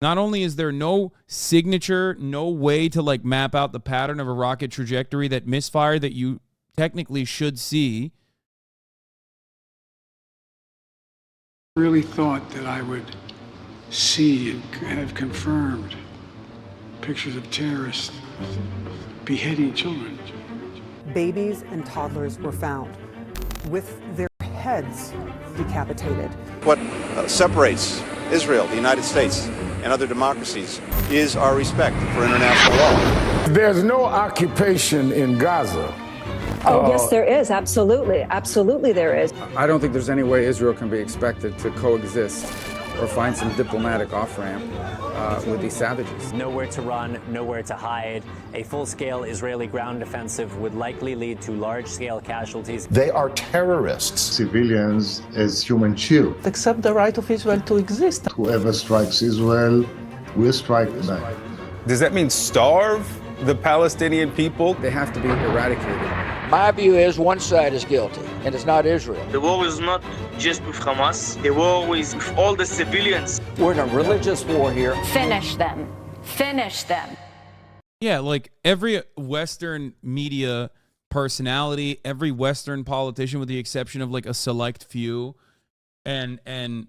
Not only is there no signature, no way to like map out the pattern of a rocket trajectory that misfired that you technically should see. Really thought that I would see and have confirmed pictures of terrorists beheading children. Babies and toddlers were found with their heads decapitated. What separates Israel, the United States, and other democracies is our respect for international law. There's no occupation in Gaza. Oh, yes, there is. Absolutely. Absolutely, there is. I don't think there's any way Israel can be expected to coexist or find some diplomatic off-ramp with these savages. Nowhere to run, nowhere to hide. A full-scale Israeli ground offensive would likely lead to large-scale casualties. They are terrorists. Civilians as human shield. Accept the right of Israel to exist. Whoever strikes Israel will strike back. Does that mean starve the Palestinian people? They have to be eradicated. My view is one side is guilty, and it's not Israel. The war is not just with Hamas. The war is with all the civilians. We're in a religious war here. Finish them. Finish them. Yeah, like every Western media personality, every Western politician, with the exception of like a select few, and every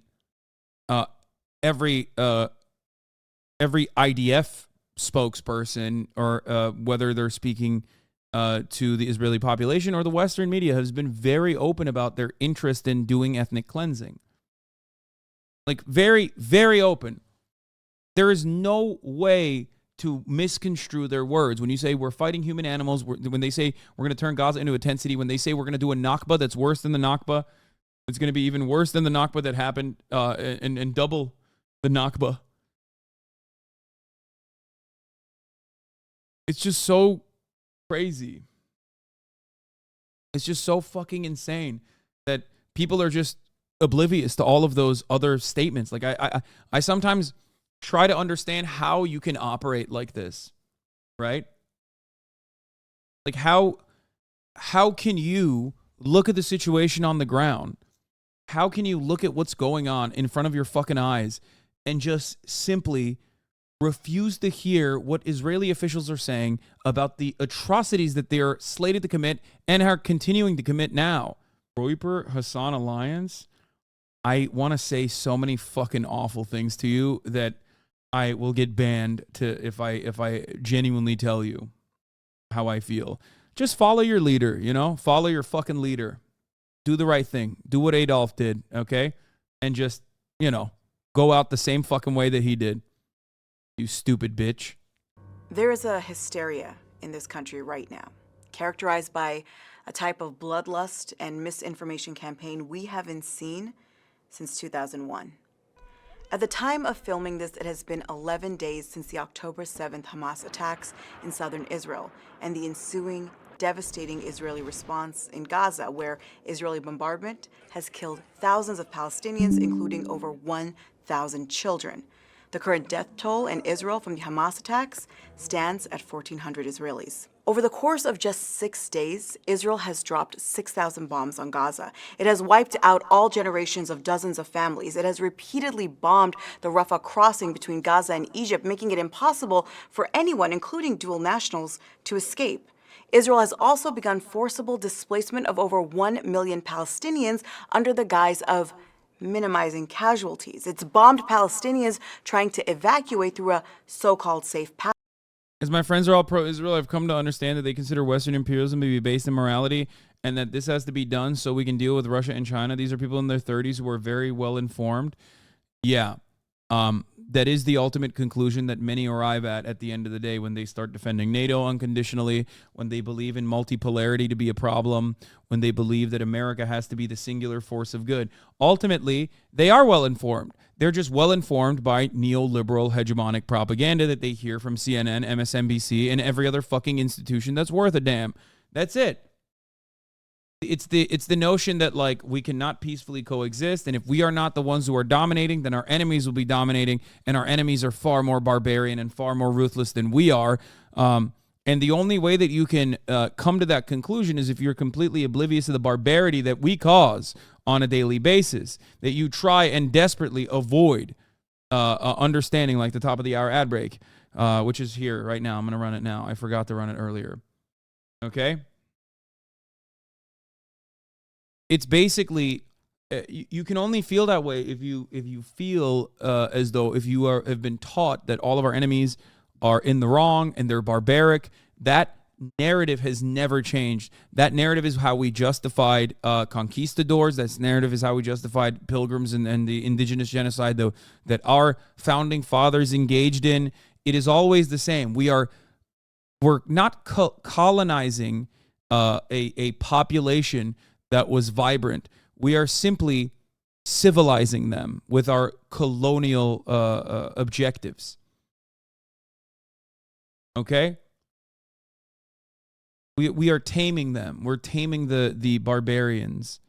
IDF spokesperson, or whether they're speaking to the Israeli population or the Western media, has been very open about their interest in doing ethnic cleansing. Like very, very open. There is no way to misconstrue their words. When you say we're fighting human animals, when they say we're going to turn Gaza into a tent city, when they say we're going to do a Nakba that's worse than the Nakba, it's going to be even worse than the Nakba that happened and double the Nakba. It's just so crazy. It's just so fucking insane that people are just oblivious to all of those other statements. Like I sometimes try to understand how you can operate like this, right? Like how can you look at the situation on the ground? How can you look at what's going on in front of your fucking eyes and just simply refuse to hear what Israeli officials are saying about the atrocities that they're slated to commit and are continuing to commit now? Roiper Hasan Alliance, I want to say so many fucking awful things to you that I will get banned if I genuinely tell you how I feel. Just follow your leader, you know? Follow your fucking leader. Do the right thing. Do what Adolf did, okay? And just, you know, go out the same fucking way that he did. You stupid bitch. There is a hysteria in this country right now, characterized by a type of bloodlust and misinformation campaign we haven't seen since 2001. At the time of filming this, it has been 11 days since the October 7th Hamas attacks in southern Israel and the ensuing devastating Israeli response in Gaza, where Israeli bombardment has killed thousands of Palestinians, including over 1,000 children. The current death toll in Israel from the Hamas attacks stands at 1,400 Israelis. Over the course of just 6 days, Israel has dropped 6,000 bombs on Gaza. It has wiped out all generations of dozens of families. It has repeatedly bombed the Rafah crossing between Gaza and Egypt, making it impossible for anyone, including dual nationals, to escape. Israel has also begun forcible displacement of over 1 million Palestinians under the guise of minimizing casualties. It's bombed Palestinians trying to evacuate through a so-called safe path. As my friends are all pro-Israel, I've come to understand that they consider Western imperialism to be based in morality and that this has to be done so we can deal with Russia and China. These are people in their 30s who are very well informed. Yeah, that is the ultimate conclusion that many arrive at the end of the day when they start defending NATO unconditionally, when they believe in multipolarity to be a problem, when they believe that America has to be the singular force of good. Ultimately, they are well informed. They're just well informed by neoliberal hegemonic propaganda that they hear from CNN, MSNBC, and every other fucking institution that's worth a damn. That's it. It's the notion that, like, we cannot peacefully coexist, and if we are not the ones who are dominating, then our enemies will be dominating, and our enemies are far more barbarian and far more ruthless than we are. And the only way that you can come to that conclusion is if you're completely oblivious to the barbarity that we cause on a daily basis, that you try and desperately avoid understanding, like the top of the hour ad break, which is here right now. I'm going to run it now. I forgot to run it earlier. Okay? It's basically, you can only feel that way if you feel as though if you have been taught that all of our enemies are in the wrong and they're barbaric. That narrative has never changed. That narrative is how we justified conquistadors. That narrative is how we justified pilgrims and the indigenous genocide that our founding fathers engaged in. It is always the same. We're not colonizing a population that was vibrant. We are simply civilizing them with our colonial objectives. Okay? We are taming them. We're taming the barbarians.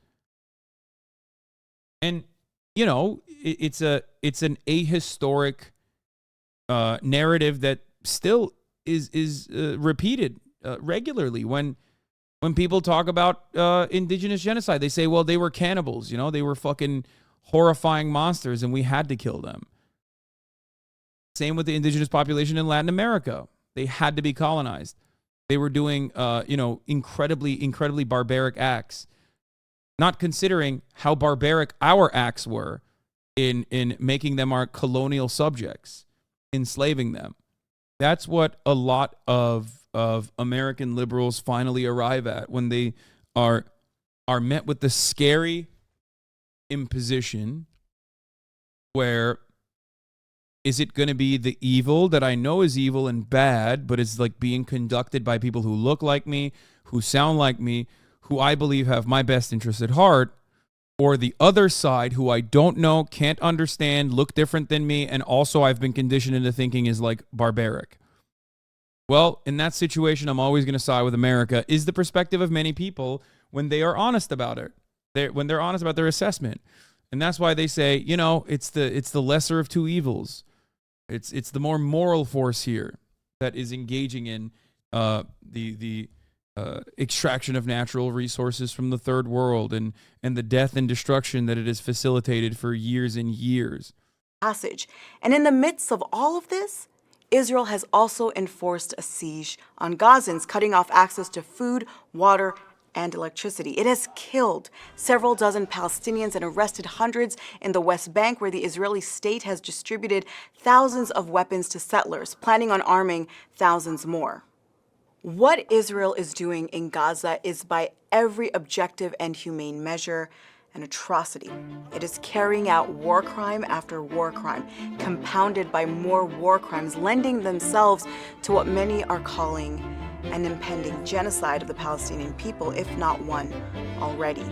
And, you know, it's an ahistoric narrative that still is repeated regularly. When people talk about indigenous genocide, they say, well, they were cannibals, you know, they were fucking horrifying monsters and we had to kill them. Same with the indigenous population in Latin America. They had to be colonized. They were doing, incredibly barbaric acts, not considering how barbaric our acts were in making them our colonial subjects, enslaving them. That's what a lot of American liberals finally arrive at when they are met with the scary imposition where is it going to be the evil that I know is evil and bad, but it's like being conducted by people who look like me, who sound like me, who I believe have my best interests at heart, or the other side who I don't know, can't understand, look different than me, and also I've been conditioned into thinking is like barbaric. Well, in that situation, I'm always going to side with America, is the perspective of many people when they are honest about it, when they're honest about their assessment. And that's why they say, you know, it's the lesser of two evils. It's the more moral force here that is engaging in the extraction of natural resources from the third world and the death and destruction that it has facilitated for years and years. Passage. And in the midst of all of this, Israel has also enforced a siege on Gazans, cutting off access to food, water, and electricity. It has killed several dozen Palestinians and arrested hundreds in the West Bank, where the Israeli state has distributed thousands of weapons to settlers, planning on arming thousands more. What Israel is doing in Gaza is, by every objective and humane measure, an atrocity. It is carrying out war crime after war crime, compounded by more war crimes, lending themselves to what many are calling an impending genocide of the Palestinian people, if not one already.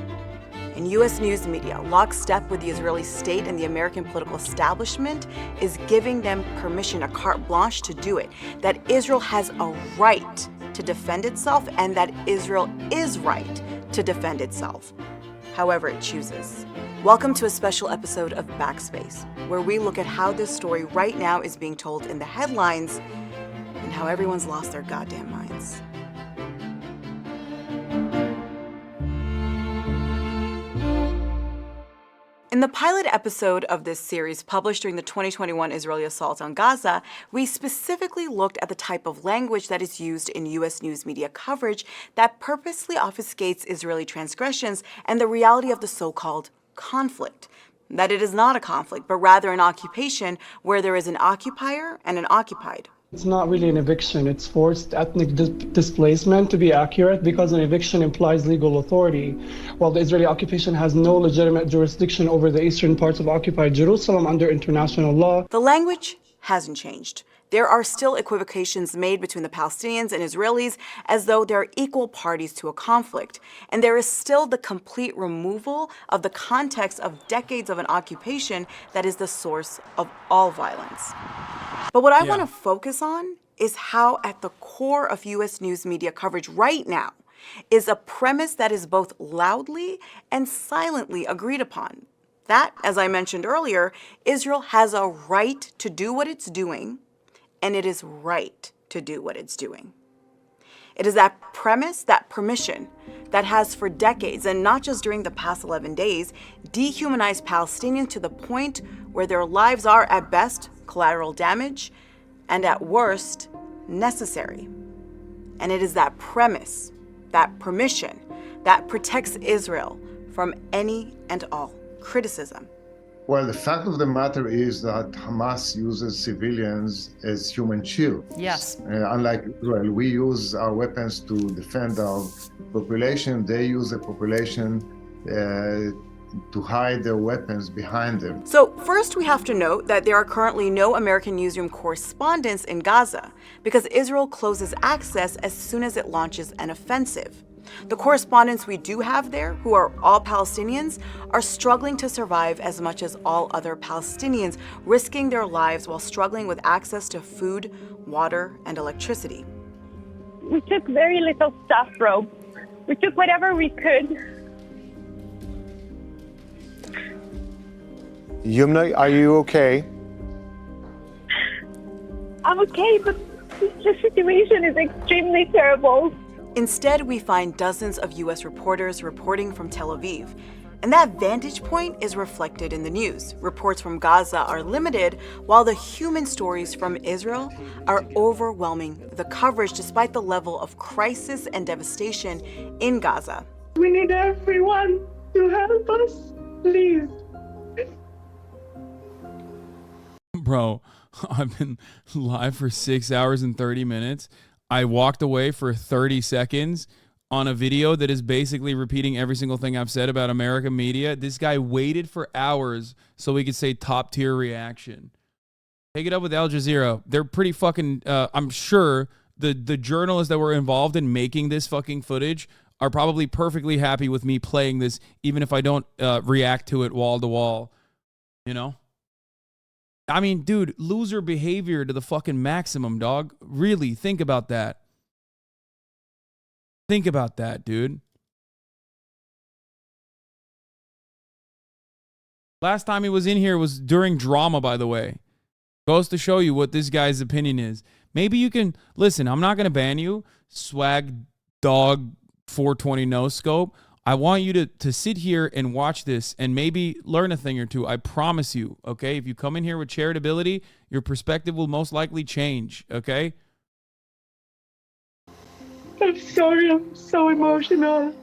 In U.S. news media, lockstep with the Israeli state and the American political establishment is giving them permission, a carte blanche to do it, that Israel has a right to defend itself and that Israel is right to defend itself, however it chooses. Welcome to a special episode of Backspace, where we look at how this story right now is being told in the headlines and how everyone's lost their goddamn minds. In the pilot episode of this series, published during the 2021 Israeli assault on Gaza, we specifically looked at the type of language that is used in U.S. news media coverage that purposely obfuscates Israeli transgressions and the reality of the so-called conflict. That it is not a conflict, but rather an occupation where there is an occupier and an occupied. It's not really an eviction, it's forced ethnic displacement, to be accurate, because an eviction implies legal authority, while the Israeli occupation has no legitimate jurisdiction over the eastern parts of occupied Jerusalem under international law. The language hasn't changed. There are still equivocations made between the Palestinians and Israelis as though they're equal parties to a conflict. And there is still the complete removal of the context of decades of an occupation that is the source of all violence. But what I want to focus on is how at the core of U.S. news media coverage right now is a premise that is both loudly and silently agreed upon. That, as I mentioned earlier, Israel has a right to do what it's doing, and it is right to do what it's doing. It is that premise, that permission, that has for decades, and not just during the past 11 days, dehumanized Palestinians to the point where their lives are, at best, collateral damage, and at worst, necessary. And it is that premise, that permission, that protects Israel from any and all criticism. Well, the fact of the matter is that Hamas uses civilians as human shields. Yes. Unlike Israel, we use our weapons to defend our population. They use the population to hide their weapons behind them. So first we have to note that there are currently no American newsroom correspondents in Gaza because Israel closes access as soon as it launches an offensive. The correspondents we do have there, who are all Palestinians, are struggling to survive as much as all other Palestinians, risking their lives while struggling with access to food, water, and electricity. We took very little stuff, bro. We took whatever we could. Yumna, are you okay? I'm okay, but the situation is extremely terrible. Instead, we find dozens of U.S. reporters reporting from Tel Aviv. And that vantage point is reflected in the news. Reports from Gaza are limited, while the human stories from Israel are overwhelming the coverage despite the level of crisis and devastation in Gaza. We need everyone to help us, please. Bro, I've been live for 6 hours and 30 minutes. I walked away for 30 seconds on a video that is basically repeating every single thing I've said about American media. This guy waited for hours so we could say top tier reaction. Take it up with Al Jazeera. They're pretty fucking, I'm sure the journalists that were involved in making this fucking footage are probably perfectly happy with me playing this, even if I don't react to it wall to wall, you know? I mean, dude, loser behavior to the fucking maximum, dog. Really, think about that. Think about that, dude. Last time he was in here was during drama, by the way. Goes to show you what this guy's opinion is. Maybe you can, listen, I'm not going to ban you, swag dog 420 no scope. I want you to sit here and watch this and maybe learn a thing or two. I promise you, okay? If you come in here with charitability, your perspective will most likely change, okay? I'm sorry, I'm so emotional.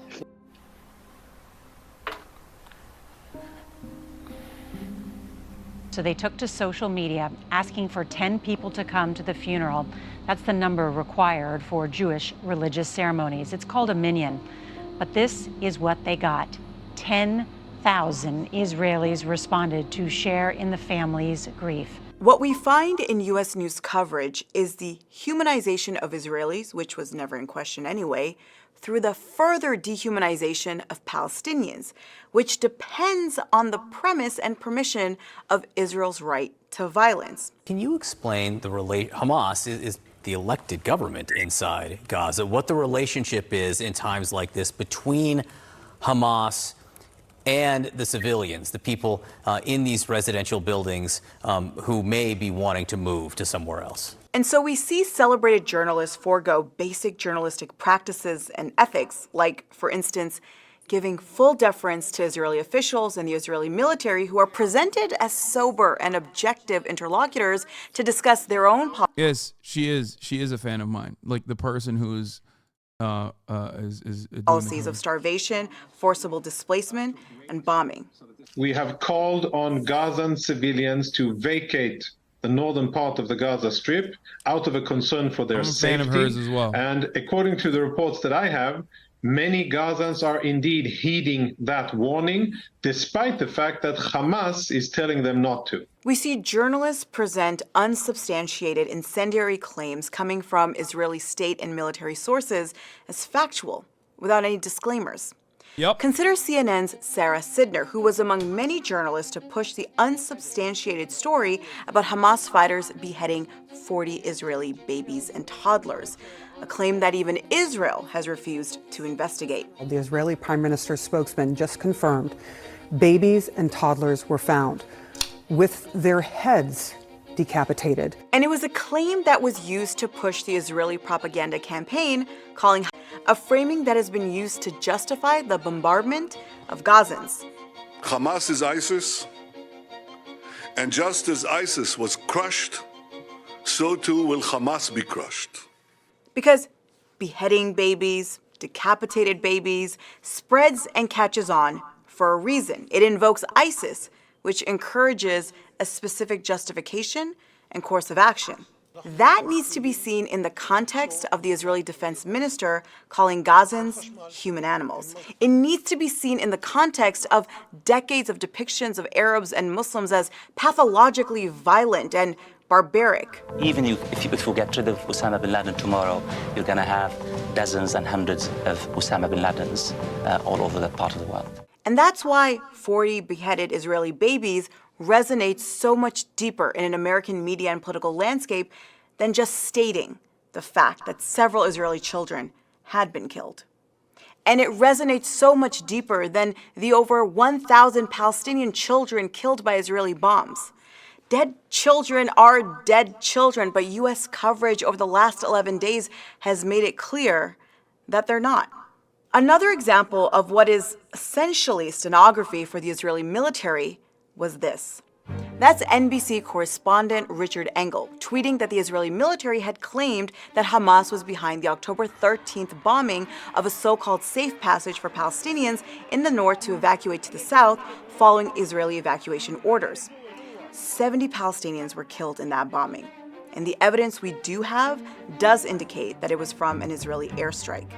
So they took to social media asking for 10 people to come to the funeral. That's the number required for Jewish religious ceremonies. It's called a minyan. But this is what they got. 10,000 Israelis responded to share in the family's grief. What we find in U.S. news coverage is the humanization of Israelis, which was never in question anyway, through the further dehumanization of Palestinians, which depends on the premise and permission of Israel's right to violence. Can you explain Hamas is the elected government inside Gaza, what the relationship is in times like this between Hamas and the civilians, the people in these residential buildings who may be wanting to move to somewhere else? And so we see celebrated journalists forego basic journalistic practices and ethics, like, for instance, giving full deference to Israeli officials and the Israeli military, who are presented as sober and objective interlocutors to discuss their own policies. Yes, she is. She is a fan of mine. Like the person who's is policies of starvation, forcible displacement, and bombing. We have called on Gazan civilians to vacate the northern part of the Gaza Strip out of a concern for their safety. I'm a fan of hers as well. And according to the reports that I have, many Gazans are indeed heeding that warning, despite the fact that Hamas is telling them not to. We see journalists present unsubstantiated incendiary claims coming from Israeli state and military sources as factual, without any disclaimers. Yep. Consider CNN's Sarah Sidner, who was among many journalists to push the unsubstantiated story about Hamas fighters beheading 40 Israeli babies and toddlers, a claim that even Israel has refused to investigate. The Israeli Prime Minister's spokesman just confirmed babies and toddlers were found with their heads decapitated. And it was a claim that was used to push the Israeli propaganda campaign, calling a framing that has been used to justify the bombardment of Gazans. Hamas is ISIS, and just as ISIS was crushed, so too will Hamas be crushed. Because beheading babies, decapitated babies, spreads and catches on for a reason. It invokes ISIS, which encourages a specific justification and course of action. That needs to be seen in the context of the Israeli defense minister calling Gazans human animals. It needs to be seen in the context of decades of depictions of Arabs and Muslims as pathologically violent and barbaric. Even if you get rid of Osama bin Laden tomorrow, you're going to have dozens and hundreds of Osama bin Ladens all over that part of the world. And that's why 40 beheaded Israeli babies resonates so much deeper in an American media and political landscape than just stating the fact that several Israeli children had been killed. And it resonates so much deeper than the over 1,000 Palestinian children killed by Israeli bombs. Dead children are dead children, but U.S. coverage over the last 11 days has made it clear that they're not. Another example of what is essentially stenography for the Israeli military was this. That's NBC correspondent Richard Engel tweeting that the Israeli military had claimed that Hamas was behind the October 13th bombing of a so-called safe passage for Palestinians in the north to evacuate to the south following Israeli evacuation orders. 70 Palestinians were killed in that bombing, and the evidence we do have does indicate that it was from an Israeli airstrike.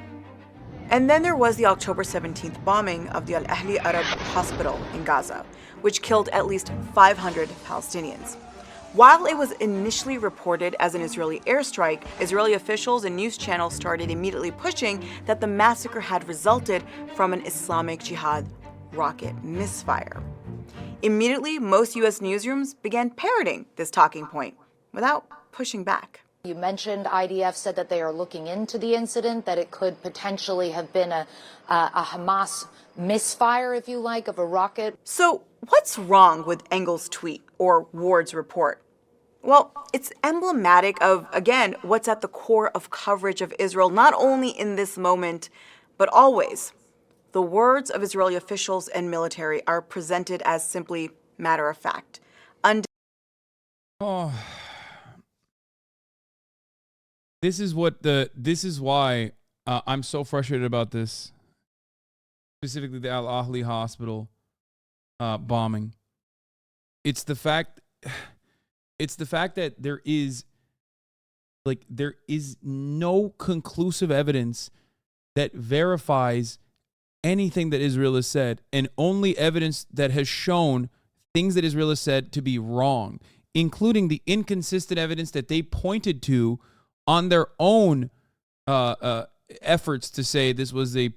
And then there was the October 17th bombing of the Al-Ahli Arab hospital in Gaza, which killed at least 500 Palestinians. While it was initially reported as an Israeli airstrike, Israeli officials and news channels started immediately pushing that the massacre had resulted from an Islamic Jihad rocket misfire. Immediately, most U.S. newsrooms began parroting this talking point without pushing back. You mentioned IDF said that they are looking into the incident, that it could potentially have been a Hamas misfire, if you like, of a rocket. So what's wrong with Engel's tweet or Ward's report? Well, it's emblematic of, again, what's at the core of coverage of Israel, not only in this moment, but always. The words of Israeli officials and military are presented as simply matter of fact. This is why I'm so frustrated about this, specifically the Al-Ahli hospital bombing. It's the fact that there is no conclusive evidence that verifies anything that Israel has said, and only evidence that has shown things that Israel has said to be wrong, including the inconsistent evidence that they pointed to on their own efforts to say this was the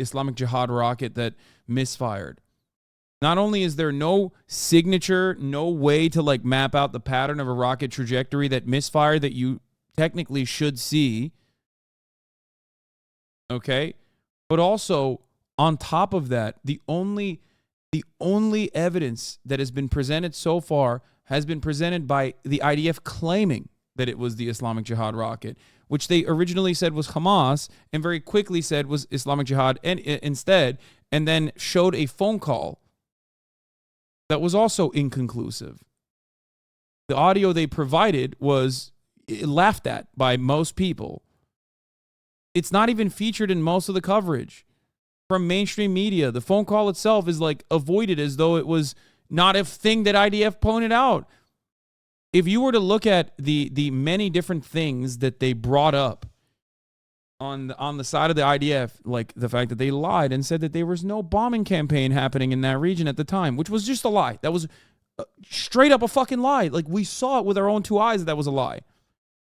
Islamic Jihad rocket that misfired. Not only is there no signature, no way to map out the pattern of a rocket trajectory that misfired that you technically should see, okay? But also, on top of that, the only evidence that has been presented so far has been presented by the IDF claiming that it was the Islamic Jihad rocket, which they originally said was Hamas and very quickly said was Islamic Jihad instead, and then showed a phone call that was also inconclusive. The audio they provided was laughed at by most people. It's not even featured in most of the coverage from mainstream media. The phone call itself is avoided as though it was not a thing that IDF pointed out. If you were to look at the many different things that they brought up on the side of the IDF, like the fact that they lied and said that there was no bombing campaign happening in that region at the time, which was just a lie. That was straight up a fucking lie. We saw it with our own two eyes that was a lie.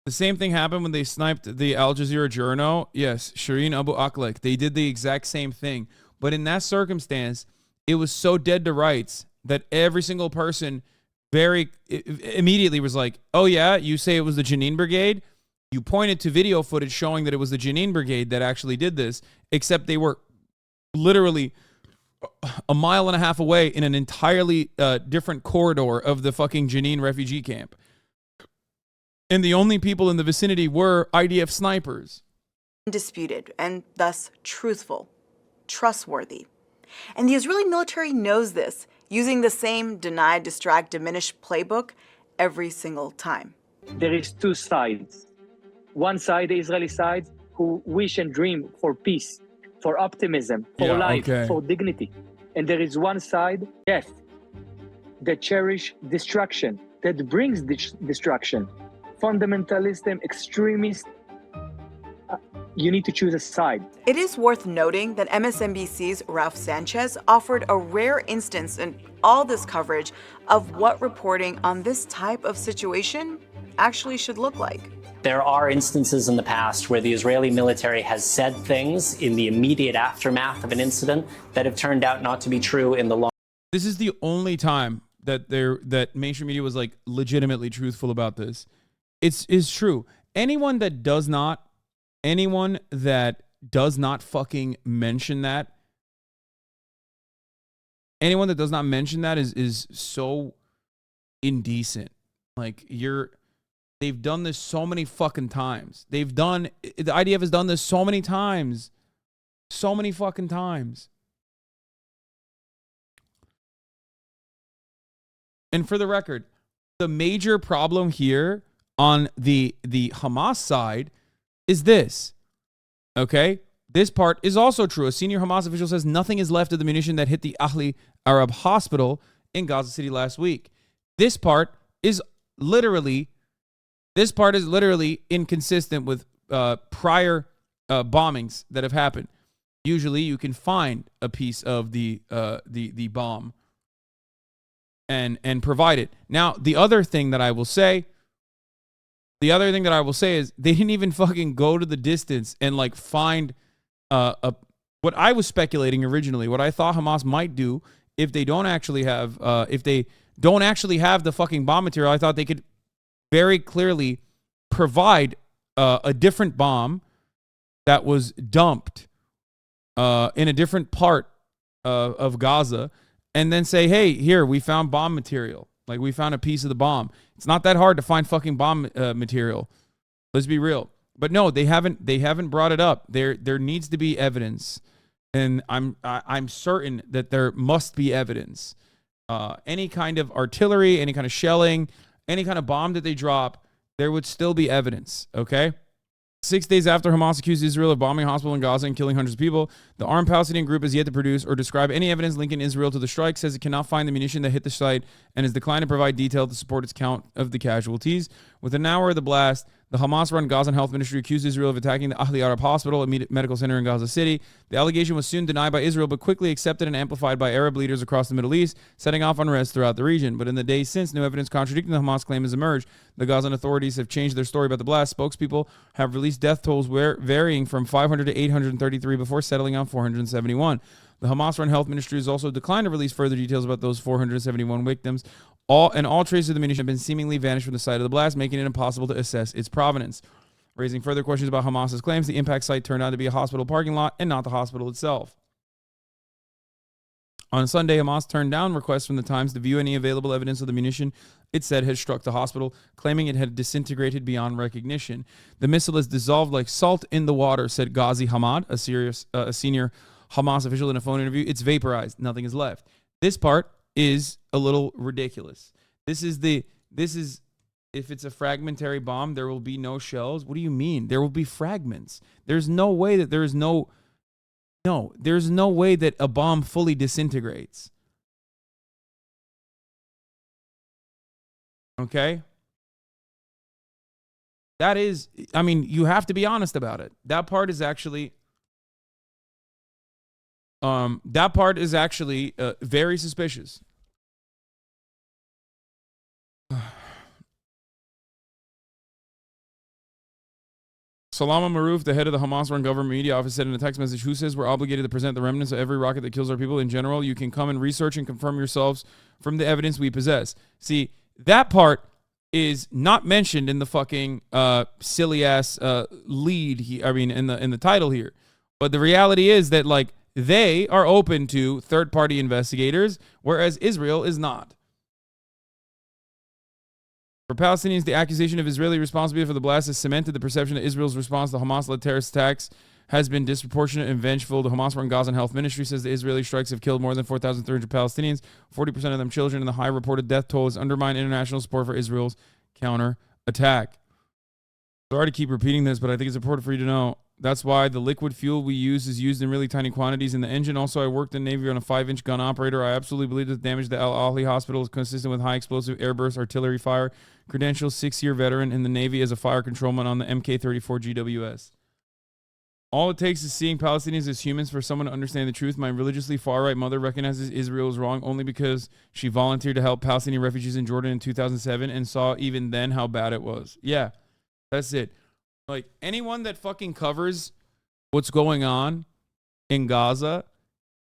The same thing happened when they sniped the Al Jazeera journo. Yes, Shireen Abu Akleh. They did the exact same thing. But in that circumstance, it was so dead to rights that every single person very immediately was like, oh yeah, you say it was the Jenin Brigade? You pointed to video footage showing that it was the Jenin Brigade that actually did this, except they were literally a mile and a half away in an entirely different corridor of the fucking Jenin refugee camp. And the only people in the vicinity were IDF snipers. Undisputed and thus truthful, trustworthy. And the Israeli military knows this, using the same deny, distract, diminish playbook every single time. There is two sides. One side, the Israeli side, who wish and dream for peace, for optimism, for life, for dignity. And there is one side, death, that cherish destruction, that brings destruction. Fundamentalism, extremist, you need to choose a side. It is worth noting that MSNBC's Ralph Sanchez offered a rare instance in all this coverage of what reporting on this type of situation actually should look like. There are instances in the past where the Israeli military has said things in the immediate aftermath of an incident that have turned out not to be true in the long. This is the only time that mainstream media was like legitimately truthful about this. It's true. Anyone that does not fucking mention that, anyone that does not mention that is so indecent. Like, they've done this so many fucking times. The IDF has done this so many times. So many fucking times. And for the record, the major problem here on the Hamas side is this. Okay? This part is also true. A senior Hamas official says nothing is left of the munition that hit the Ahli Arab hospital in Gaza City last week. This part is literally inconsistent with prior bombings that have happened. Usually you can find a piece of the bomb and provide it. Now, the other thing that I will say is they didn't even fucking go to the distance and like find what I was speculating originally, what I thought Hamas might do if they don't actually have the fucking bomb material. I thought they could very clearly provide a different bomb that was dumped in a different part of Gaza, and then say, hey, here, we found bomb material. Like, we found a piece of the bomb. It's not that hard to find fucking bomb material. Let's be real. But no, they haven't brought it up. There needs to be evidence, and I'm certain that there must be evidence. Any kind of artillery, any kind of shelling, any kind of bomb that they drop, there would still be evidence, okay? 6 days after Hamas accused Israel of bombing a hospital in Gaza and killing hundreds of people, the armed Palestinian group has yet to produce or describe any evidence linking Israel to the strike, says it cannot find the munition that hit the site, and has declined to provide detail to support its count of the casualties. Within an hour of the blast, the Hamas-run Gazan Health Ministry accused Israel of attacking the Ahli Arab Hospital, a medical center in Gaza City. The allegation was soon denied by Israel, but quickly accepted and amplified by Arab leaders across the Middle East, setting off unrest throughout the region. But in the days since, new evidence contradicting the Hamas claim has emerged. The Gazan authorities have changed their story about the blast. Spokespeople have released death tolls varying from 500 to 833 before settling on 471. The Hamas-run health ministry has also declined to release further details about those 471 victims. All traces of the munition have been seemingly vanished from the site of the blast, making it impossible to assess its provenance. Raising further questions about Hamas's claims, the impact site turned out to be a hospital parking lot and not the hospital itself. On Sunday, Hamas turned down requests from the Times to view any available evidence of the munition it said had struck the hospital, claiming it had disintegrated beyond recognition. The missile is dissolved like salt in the water, said Ghazi Hamad, a senior Hamas official in a phone interview. It's vaporized. Nothing is left. This part is a little ridiculous. This is if it's a fragmentary bomb, there will be no shells. What do you mean? There will be fragments. There's no way that there's no way that a bomb fully disintegrates. Okay? That is, I mean, you have to be honest about it. That part is actually very suspicious. Salama Maroof, the head of the Hamas-run government media office, said in a text message, "Who says we're obligated to present the remnants of every rocket that kills our people? In general, you can come and research and confirm yourselves from the evidence we possess." See, that part is not mentioned in the fucking silly ass lead. In the title here, but the reality is that like they are open to third-party investigators, whereas Israel is not. For Palestinians, the accusation of Israeli responsibility for the blast has cemented the perception that Israel's response to Hamas-led terrorist attacks has been disproportionate and vengeful. The Hamas-run Gaza Health Ministry says the Israeli strikes have killed more than 4,300 Palestinians, 40% of them children, and the high reported death toll has undermined international support for Israel's counter-attack. Sorry to keep repeating this, but I think it's important for you to know. That's why the liquid fuel we use is used in really tiny quantities in the engine. Also, I worked in Navy on a 5-inch gun operator. I absolutely believe that the damage to Al Ahli Hospital is consistent with high explosive airburst artillery fire. Credentialed 6-year veteran in the Navy as a fire controlman on the Mk-34 GWS. All it takes is seeing Palestinians as humans for someone to understand the truth. My religiously far-right mother recognizes Israel is wrong only because she volunteered to help Palestinian refugees in Jordan in 2007 and saw even then how bad it was. Yeah, that's it. Like, anyone that fucking covers what's going on in Gaza,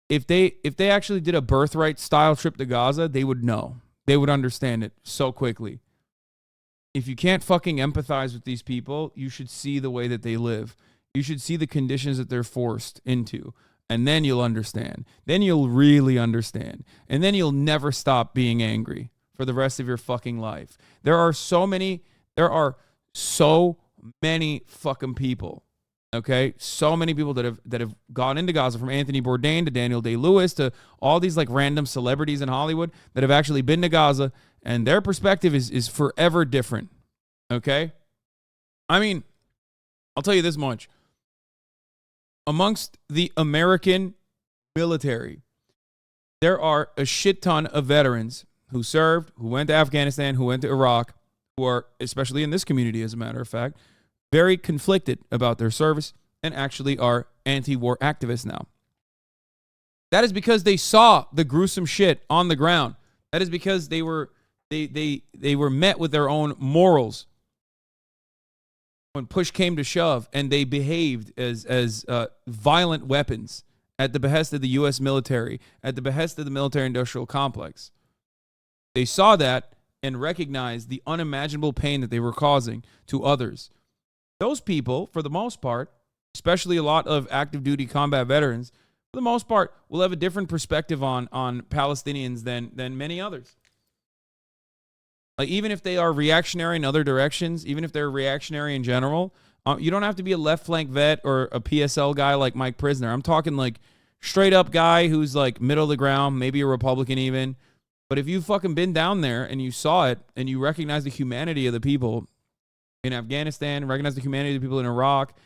if they actually did a birthright-style trip to Gaza, they would know. They would understand it so quickly. If you can't fucking empathize with these people, you should see the way that they live. You should see the conditions that they're forced into. And then you'll understand. Then you'll really understand. And then you'll never stop being angry for the rest of your fucking life. There are so many fucking people, okay? So many people that have gone into Gaza, from Anthony Bourdain to Daniel Day-Lewis to all these like random celebrities in Hollywood that have actually been to Gaza, and their perspective is forever different, okay? I mean, I'll tell you this much. Amongst the American military, there are a shit ton of veterans who served, who went to Afghanistan, who went to Iraq, who are, especially in this community, as a matter of fact, very conflicted about their service and actually are anti-war activists now. That is because they saw the gruesome shit on the ground. That is because they were met with their own morals when push came to shove, and they behaved as violent weapons at the behest of the U.S. military, at the behest of the military-industrial complex. They saw that and recognized the unimaginable pain that they were causing to others. Those people, for the most part, especially a lot of active duty combat veterans, for the most part, will have a different perspective on Palestinians than many others. Like, even if they are reactionary in other directions, even if they're reactionary in general, you don't have to be a left flank vet or a PSL guy like Mike Prisner. I'm talking like straight up guy who's like middle of the ground, maybe a Republican even. But if you've fucking been down there and you saw it and you recognize the humanity of the people in Afghanistan, recognize the humanity of the people in Iraq,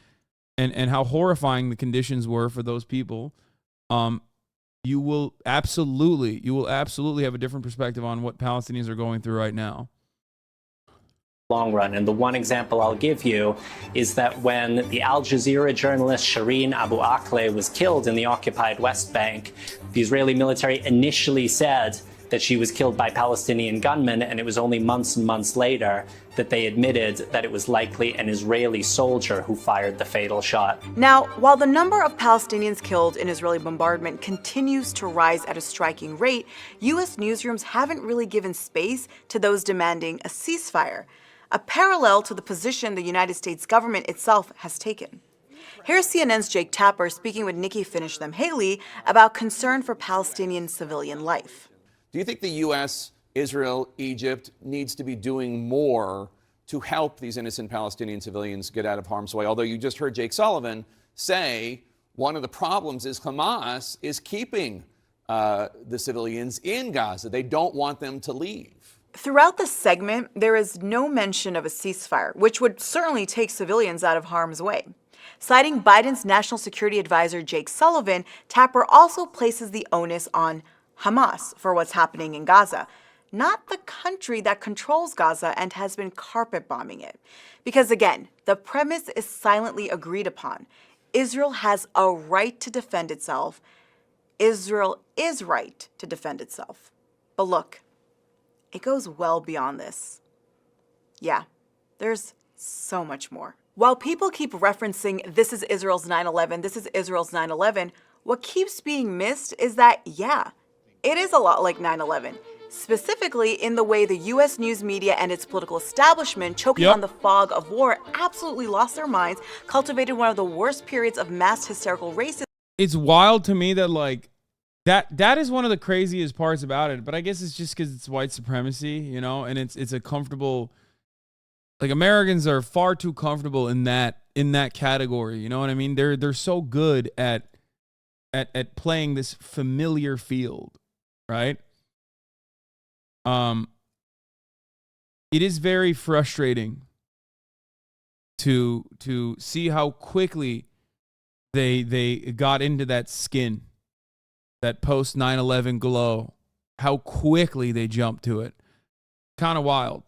and how horrifying the conditions were for those people, you will absolutely have a different perspective on what Palestinians are going through right now. Long run. And the one example I'll give you is that when the Al Jazeera journalist Shireen Abu Akleh was killed in the occupied West Bank, the Israeli military initially said that she was killed by Palestinian gunmen, and it was only months and months later that they admitted that it was likely an Israeli soldier who fired the fatal shot. Now, while the number of Palestinians killed in Israeli bombardment continues to rise at a striking rate, U.S. newsrooms haven't really given space to those demanding a ceasefire, a parallel to the position the United States government itself has taken. Here's CNN's Jake Tapper speaking with Nikki Finish-Them-Haley about concern for Palestinian civilian life. Do you think the U.S., Israel, Egypt needs to be doing more to help these innocent Palestinian civilians get out of harm's way? Although you just heard Jake Sullivan say one of the problems is Hamas is keeping the civilians in Gaza. They don't want them to leave. Throughout the segment, there is no mention of a ceasefire, which would certainly take civilians out of harm's way. Citing Biden's national security advisor Jake Sullivan, Tapper also places the onus on Hamas for what's happening in Gaza, not the country that controls Gaza and has been carpet bombing it. Because again, the premise is silently agreed upon. Israel has a right to defend itself. Israel is right to defend itself. But look, it goes well beyond this. Yeah, there's so much more. While people keep referencing this is Israel's 9/11, this is Israel's 9/11, what keeps being missed is that, yeah, it is a lot like 9/11, specifically in the way the U.S. news media and its political establishment, choking on the fog of war, absolutely lost their minds, cultivated one of the worst periods of mass hysterical racism it's wild to me that like that is one of the craziest parts about it. But I guess it's just because it's white supremacy, you know, and it's a comfortable, like Americans are far too comfortable in that category. You know what I mean? They're so good at playing this familiar field, right? It is very frustrating to see how quickly they got into that skin, that post 9/11 glow, how quickly they jumped to it. Kind of wild.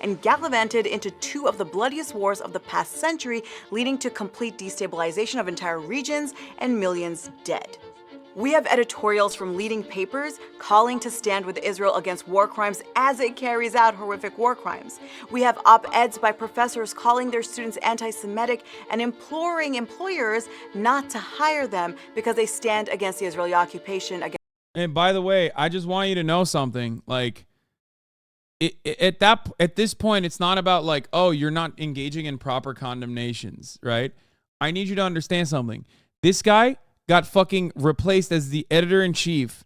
And gallivanted into two of the bloodiest wars of the past century, leading to complete destabilization of entire regions and millions dead. We have editorials from leading papers calling to stand with Israel against war crimes as it carries out horrific war crimes. We have op-eds by professors calling their students anti-Semitic and imploring employers not to hire them because they stand against the Israeli occupation. And by the way, I just want you to know something. Like, at this point, it's not about like, oh, you're not engaging in proper condemnations, right? I need you to understand something. This guy got fucking replaced as the editor-in-chief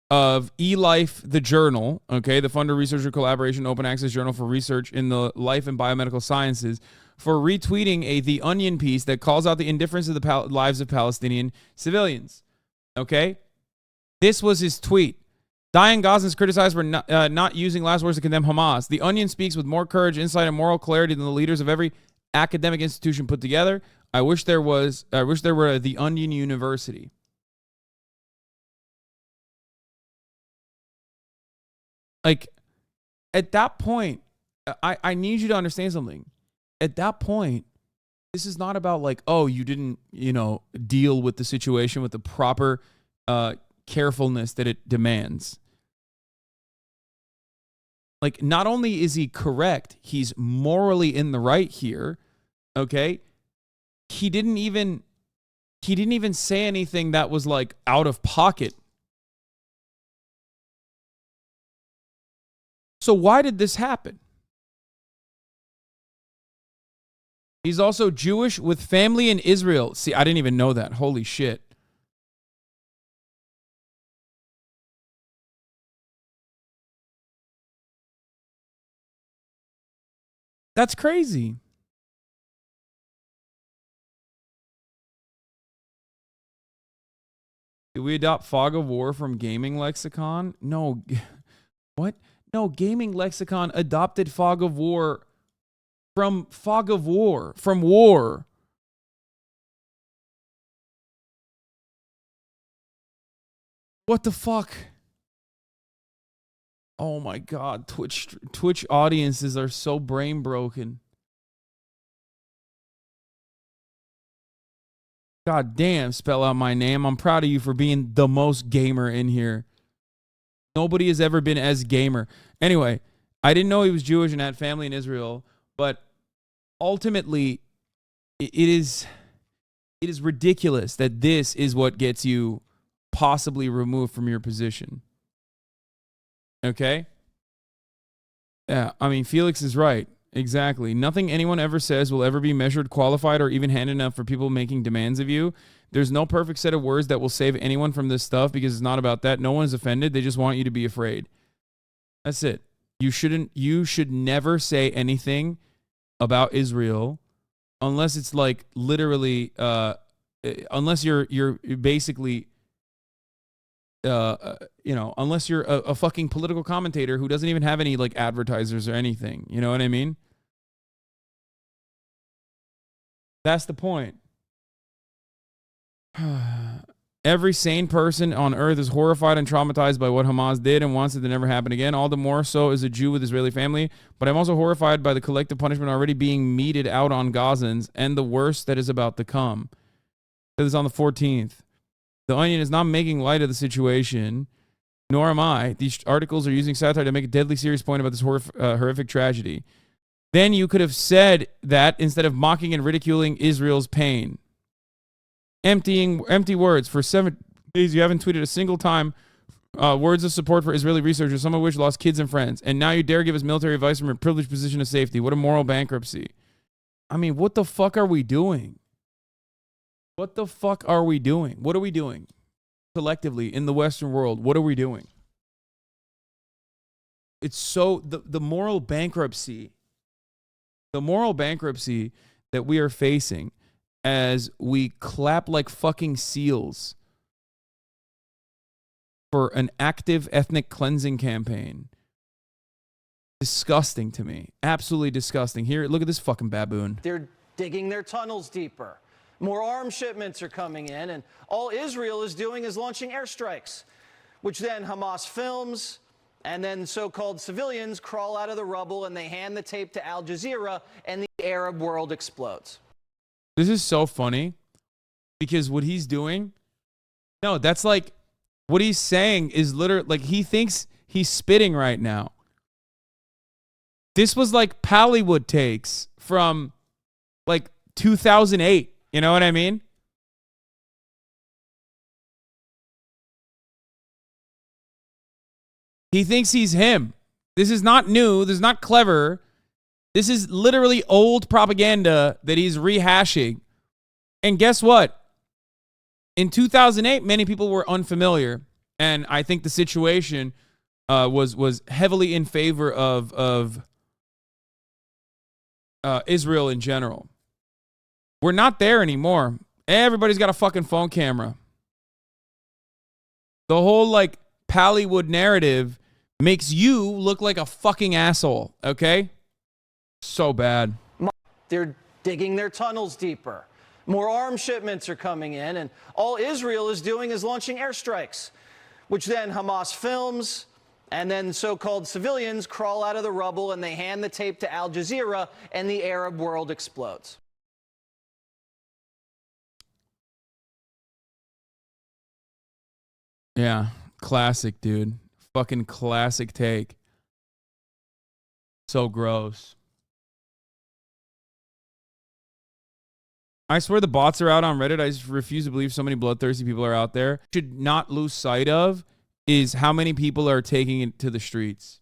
of eLife, the journal, okay, the funder, researcher, collaboration, open access journal for research in the life and biomedical sciences, for retweeting The Onion piece that calls out the indifference of the lives of Palestinian civilians, okay? This was his tweet. Dying Gazans criticized for not using last words to condemn Hamas. The Onion speaks with more courage, insight, and moral clarity than the leaders of every academic institution put together. I wish there were The Onion University. Like, at that point, I need you to understand something. At that point, this is not about like, oh, you didn't, deal with the situation with the proper carefulness that it demands. Like, not only is he correct, he's morally in the right here, okay? He didn't even say anything that was like out of pocket. So why did this happen? He's also Jewish with family in Israel. See, I didn't even know that. Holy shit. That's crazy. Did we adopt fog of war from gaming lexicon? No. What? No, gaming lexicon adopted fog of war from fog of war, from war. What the fuck? Oh my God, Twitch audiences are so brain broken. God damn, spell out my name. I'm proud of you for being the most gamer in here. Nobody has ever been as gamer. Anyway, I didn't know he was Jewish and had family in Israel, but ultimately, it is ridiculous that this is what gets you possibly removed from your position. Okay? Yeah, I mean, Felix is right. Exactly. Nothing anyone ever says will ever be measured, qualified, or even handed enough for people making demands of you. There's no perfect set of words that will save anyone from this stuff because it's not about that. No one's offended. They just want you to be afraid. That's it. You should never say anything about Israel unless it's like literally, unless you're basically, unless you're a fucking political commentator who doesn't even have any like advertisers or anything. You know what I mean? That's the point. Every sane person on earth is horrified and traumatized by what Hamas did and wants it to never happen again. All the more so as a Jew with Israeli family. But I'm also horrified by the collective punishment already being meted out on Gazans and the worst that is about to come. This is on the 14th. The Onion is not making light of the situation, nor am I. These articles are using satire to make a deadly serious point about this horrific tragedy. Then you could have said that instead of mocking and ridiculing Israel's pain. Empty words. For 7 days, you haven't tweeted a single time words of support for Israeli researchers, some of which lost kids and friends. And now you dare give us military advice from a privileged position of safety. What a moral bankruptcy. I mean, what the fuck are we doing? What the fuck are we doing? What are we doing collectively in the Western world? What are we doing? It's so the moral bankruptcy that we are facing as we clap like fucking seals for an active ethnic cleansing campaign. Disgusting to me. Absolutely disgusting. Here, look at this fucking baboon. They're digging their tunnels deeper. More arms shipments are coming in, and all Israel is doing is launching airstrikes, which then Hamas films, and then so-called civilians crawl out of the rubble and they hand the tape to Al Jazeera, and the Arab world explodes. This is so funny because what he's doing, no, that's like, what he's saying is literally, like, he thinks he's spitting right now. This was like Pallywood takes from like 2008. You know what I mean? He thinks he's him. This is not new. This is not clever. This is literally old propaganda that he's rehashing. And guess what? In 2008, many people were unfamiliar. And I think the situation was heavily in favor of Israel in general. We're not there anymore. Everybody's got a fucking phone camera. The whole like Pallywood narrative makes you look like a fucking asshole, okay? So bad. They're digging their tunnels deeper. More arms shipments are coming in, and all Israel is doing is launching airstrikes, which then Hamas films, and then so-called civilians crawl out of the rubble and they hand the tape to Al Jazeera, and the Arab world explodes. Yeah, classic, dude. Fucking classic take. So gross. I swear the bots are out on Reddit. I just refuse to believe so many bloodthirsty people are out there. Should not lose sight of is how many people are taking it to the streets.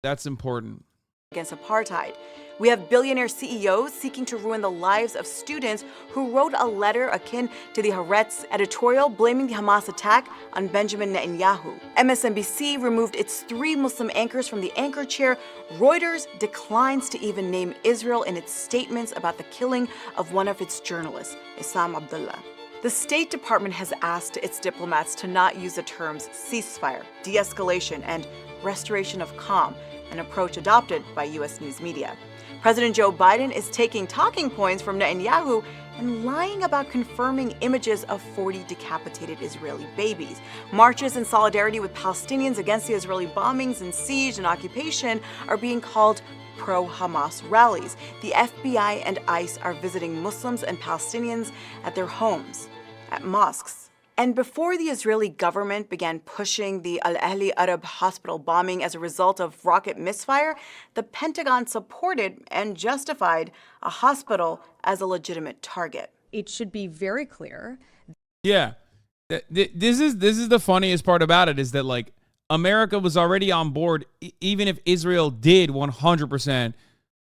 That's important. Against apartheid. We have billionaire CEOs seeking to ruin the lives of students who wrote a letter akin to the Haaretz editorial blaming the Hamas attack on Benjamin Netanyahu. MSNBC removed its 3 Muslim anchors from the anchor chair. Reuters declines to even name Israel in its statements about the killing of one of its journalists, Issam Abdullah. The State Department has asked its diplomats to not use the terms ceasefire, de-escalation, and restoration of calm, an approach adopted by U.S. news media. President Joe Biden is taking talking points from Netanyahu and lying about confirming images of 40 decapitated Israeli babies. Marches in solidarity with Palestinians against the Israeli bombings and siege and occupation are being called pro-Hamas rallies. The FBI and ICE are visiting Muslims and Palestinians at their homes, at mosques. And before the Israeli government began pushing the Al-Ahli Arab hospital bombing as a result of rocket misfire, the Pentagon supported and justified a hospital as a legitimate target. It should be very clear. Yeah. This is the funniest part about it, is that like America was already on board, even if Israel did 100%,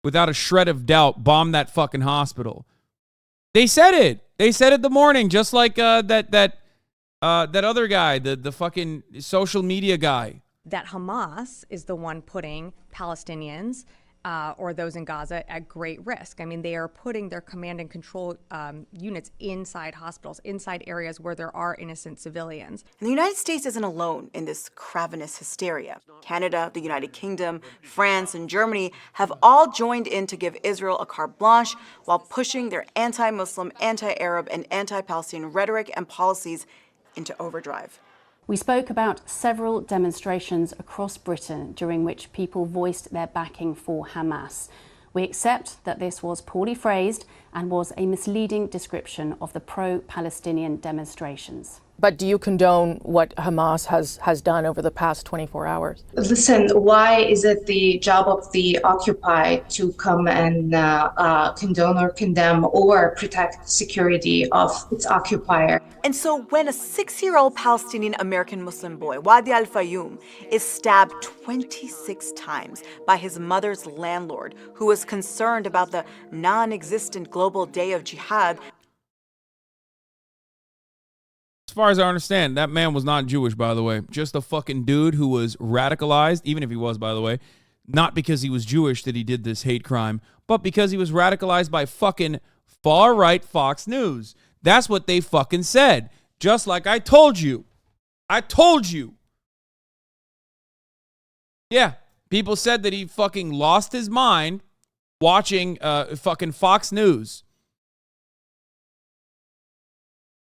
without a shred of doubt, bomb that fucking hospital. They said it. They said it the morning, just like that other guy, the fucking social media guy. That Hamas is the one putting Palestinians or those in Gaza at great risk. I mean, they are putting their command and control units inside hospitals, inside areas where there are innocent civilians. And the United States isn't alone in this cravenous hysteria. Canada, the United Kingdom, France, and Germany have all joined in to give Israel a carte blanche while pushing their anti-Muslim, anti-Arab, and anti-Palestinian rhetoric and policies into overdrive. We spoke about several demonstrations across Britain during which people voiced their backing for Hamas. We accept that this was poorly phrased and was a misleading description of the pro-Palestinian demonstrations. But do you condone what Hamas has done over the past 24 hours? Listen, why is it the job of the occupied to come and condone or condemn or protect security of its occupier? And so when a 6-year-old Palestinian American Muslim boy, Wadi al-Fayoum, is stabbed 26 times by his mother's landlord, who was concerned about the non-existent global day of jihad, As far as I understand, that man was not Jewish, by the way. Just a fucking dude who was radicalized, even if he was, by the way. Not because he was Jewish that he did this hate crime, but because he was radicalized by fucking far-right Fox News. That's what they fucking said. Just like I told you. I told you. Yeah, people said that he fucking lost his mind watching fucking Fox News.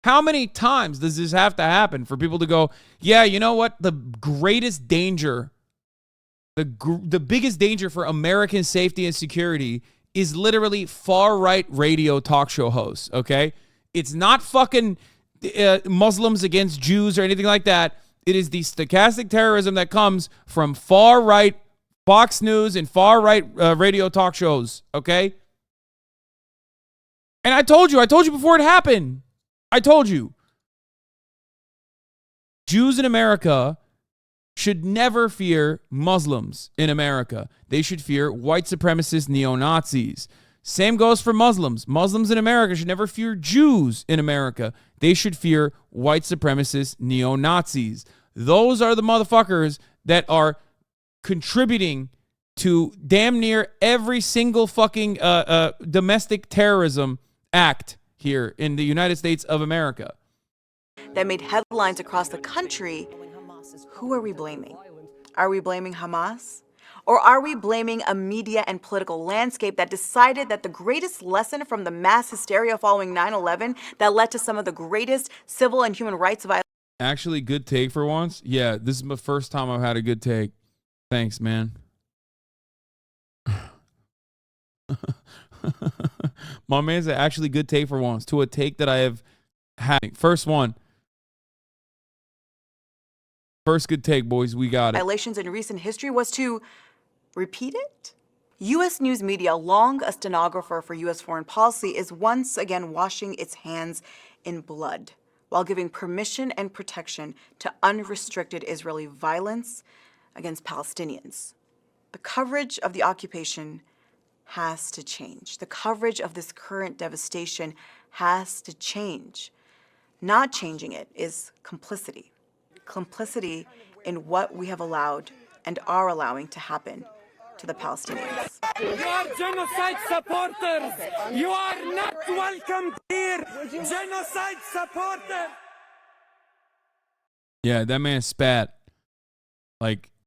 How many times does this have to happen for people to go, yeah, you know what? The greatest danger, the biggest danger for American safety and security is literally far-right radio talk show hosts, okay? It's not fucking Muslims against Jews or anything like that. It is the stochastic terrorism that comes from far-right Fox News and far-right radio talk shows, okay? And I told you before it happened. I told you. Jews in America should never fear Muslims in America. They should fear white supremacist neo-Nazis. Same goes for Muslims. Muslims in America should never fear Jews in America. They should fear white supremacist neo-Nazis. Those are the motherfuckers that are contributing to damn near every single fucking domestic terrorism act here in the United States of America. That made headlines across the country. Who are we blaming? Are we blaming Hamas? Or are we blaming a media and political landscape that decided that the greatest lesson from the mass hysteria following 9/11 that led to some of the greatest civil and human rights violations? Actually, good take for once. Yeah, this is my first time I've had a good take. Thanks, man. My man's an actually good take for once to a take that I have had. First one. First good take, boys. We got it. Violations in recent history was to repeat it? U.S. news media, long a stenographer for U.S. foreign policy, is once again washing its hands in blood while giving permission and protection to unrestricted Israeli violence against Palestinians. The coverage of the occupation has to change. The coverage of this current devastation has to change. Not changing it is complicity. Complicity in what we have allowed and are allowing to happen to the Palestinians. You are genocide supporters. You are not welcome here. Genocide supporters. Yeah, that man spat. Like,